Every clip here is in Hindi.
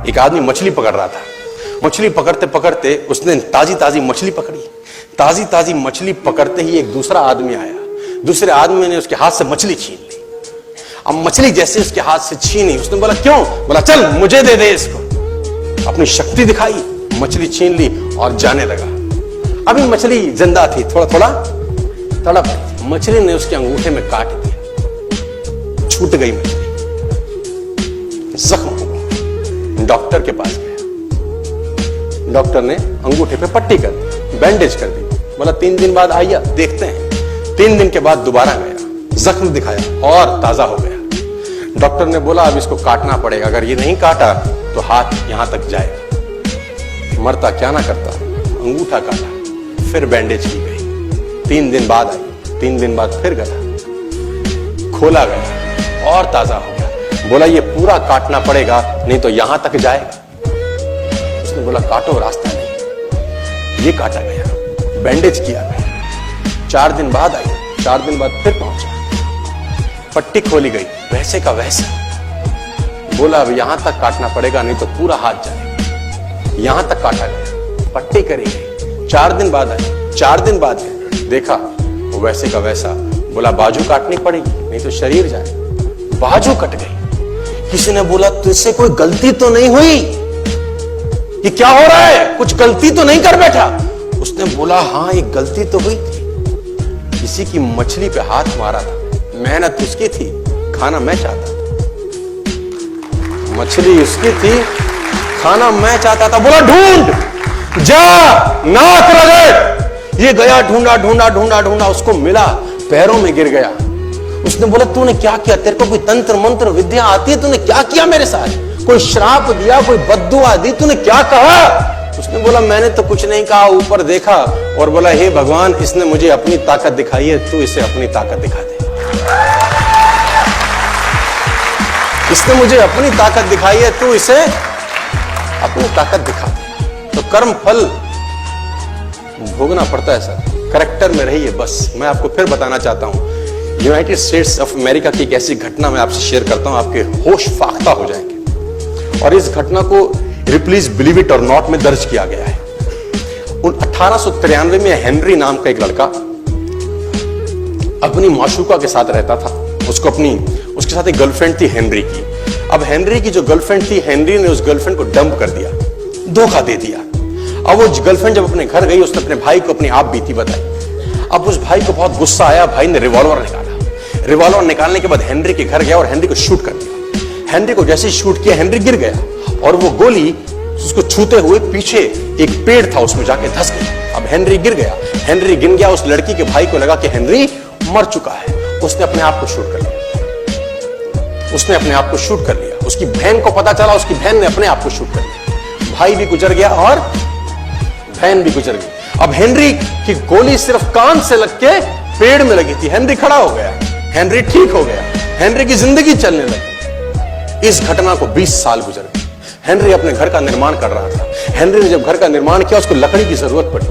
एक आदमी मछली पकड़ रहा था। मछली पकड़ते पकड़ते उसने ताजी ताजी मछली पकड़ी। ताजी ताजी मछली पकड़ते ही एक दूसरा आदमी आया। दूसरे आदमी ने उसके हाथ से मछली छीन ली। अब मछली जैसे उसके हाथ से छीनी, उसने बोला क्यों? बोला चल मुझे दे दे इसको। अपनी शक्ति दिखाई, मछली छीन ली और जाने लगा। अभी मछली जिंदा थी, थोड़ा थोड़ा तड़प रही। मछली ने उसके अंगूठे में काट दिया, छूट गई मछली, जख्म हुआ। डॉक्टर के पास गया। डॉक्टर ने अंगूठे पे पट्टी कर दी, बैंडेज कर दी। बोला 3 दिन बाद आइए देखते हैं। 3 दिन के बाद दोबारा गया, जख्म दिखाया और ताजा हो गया। डॉक्टर ने बोला अब इसको काटना पड़ेगा, अगर ये नहीं काटा तो हाथ यहां तक जाएगा। मरता क्या ना करता, अंगूठा काटा, फिर बैंडेज की गई। 3 दिन बाद आई, 3 दिन बाद फिर गया, खोला गया और ताजा हो गया। बोला ये पूरा काटना पड़ेगा नहीं तो यहां तक जाएगा। उसने बोला काटो, रास्ता नहीं। ये काटा गया, बैंडेज किया गया। 4 दिन बाद आई, 4 दिन बाद फिर पहुंचा, पट्टी खोली गई, वैसे का वैसा। बोला अब यहां तक काटना पड़ेगा नहीं तो पूरा हाथ जाएगा। यहां तक काटा गया, पट्टी करी गई। 4 दिन बाद आई, 4 दिन बाद देखा वो वैसे का वैसा। बोला बाजू काटनी पड़ेगी नहीं तो शरीर जाए। बाजू कट गई। किसी ने बोला तुझसे कोई गलती तो नहीं हुई? ये क्या हो रहा है? कुछ गलती तो नहीं कर बैठा? उसने बोला हाँ एक गलती तो हुई थी। किसी की मछली पे हाथ मारा था, मेहनत उसकी थी, खाना मैं चाहता था। मछली उसकी थी, खाना मैं चाहता था। बोला ढूंढ, जा, नाक रगड़। ये गया, ढूंढा ढूंढा ढूंढा ढूंढा, उसको मिला, पैरों में गिर गया। उसने बोला तूने क्या किया? तेरे को कोई तंत्र मंत्र विद्या आती है? तूने क्या किया मेरे साथ? कोई श्राप दिया, कोई बद्दुआ दी? तूने क्या कहा? उसने बोला मैंने तो कुछ नहीं कहा, ऊपर देखा और बोला हे भगवान इसने मुझे अपनी ताकत दिखाई है, तू इसे अपनी ताकत दिखा दे। इसने मुझे अपनी ताकत दिखाई है, तू इसे अपनी ताकत दिखा दे। तो कर्म फल भोगना पड़ता है सर, करेक्टर में रहिए बस। मैं आपको फिर बताना चाहता हूं, यूनाइटेड स्टेट्स ऑफ अमेरिका की एक ऐसी घटना मैं आपसे शेयर करता हूं, आपके होश फाख्ता हो जाएंगे। और इस घटना को प्लीज बिलीव इट और नॉट में दर्ज किया गया है। 1893 में हेनरी नाम का एक लड़का अपनी माशूका के साथ रहता था। उसके साथ एक गर्लफ्रेंड थी हेनरी की। अब हेनरी की जो गर्लफ्रेंड थी, हेनरी ने उस गर्लफ्रेंड को डंप कर दिया, धोखा दे दिया। अब वो गर्लफ्रेंड जब अपने घर गई, उसने अपने भाई को अपनी आप बीती बताई। अब उस भाई को बहुत गुस्सा आया, भाई ने रिवॉल्वर निकाला। रिवॉल्वर निकालने के बाद हेनरी के घर गया और हेनरी को शूट कर दिया। हेनरी को जैसे ही शूट किया, हेनरी गिर गया और वो गोली उसको छूते हुए पीछे एक पेड़ था उसमें जाके धंस गई। अब हेनरी गिर गया, हेनरी गिर गया। उस लड़की के भाई को लगा कि हेनरी मर चुका है। उसने अपने आप को शूट कर लिया। उसने अपने आप को शूट कर लिया। उसकी बहन को पता चला, उसकी बहन ने अपने आप को शूट कर लिया। भाई भी गुजर गया और बहन भी गुजर गई। अब हेनरी की गोली सिर्फ कान से लग के पेड़ में लगी थी। हेनरी खड़ा हो गया, हेनरी ठीक हो गया, हेनरी की जिंदगी चलने लगी। इस घटना को 20 साल गुजर गए। हेनरी अपने घर का निर्माण कर रहा था। हेनरी ने जब घर का निर्माण किया, उसको लकड़ी की जरूरत पड़ी।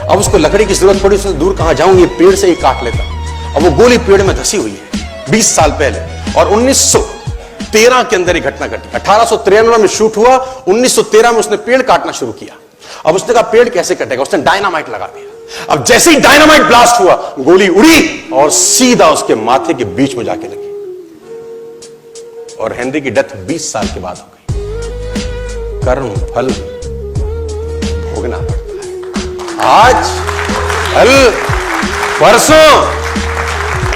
अब उसको लकड़ी की जरूरत पड़ी, उसने दूर कहां जाऊं, ये पेड़ से ही काट लेता। अब वो गोली पेड़ में धसी हुई है 20 साल पहले। और 1913 के अंदर ये घटना घटी। 1893 में शूट हुआ, 1913 में उसने पेड़ काटना शुरू किया। अब उसने कहा पेड़ कैसे कटेगा, उसने डायनामाइट लगा दिया। अब जैसे ही डायनामाइट ब्लास्ट हुआ, गोली उड़ी और सीधा उसके माथे के बीच में जाके लगी और हेनरी की डेथ 20 साल के बाद हो गई। कर्म फल भोगना पड़ता है, आज कल परसों,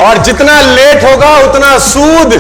और जितना लेट होगा उतना सूद।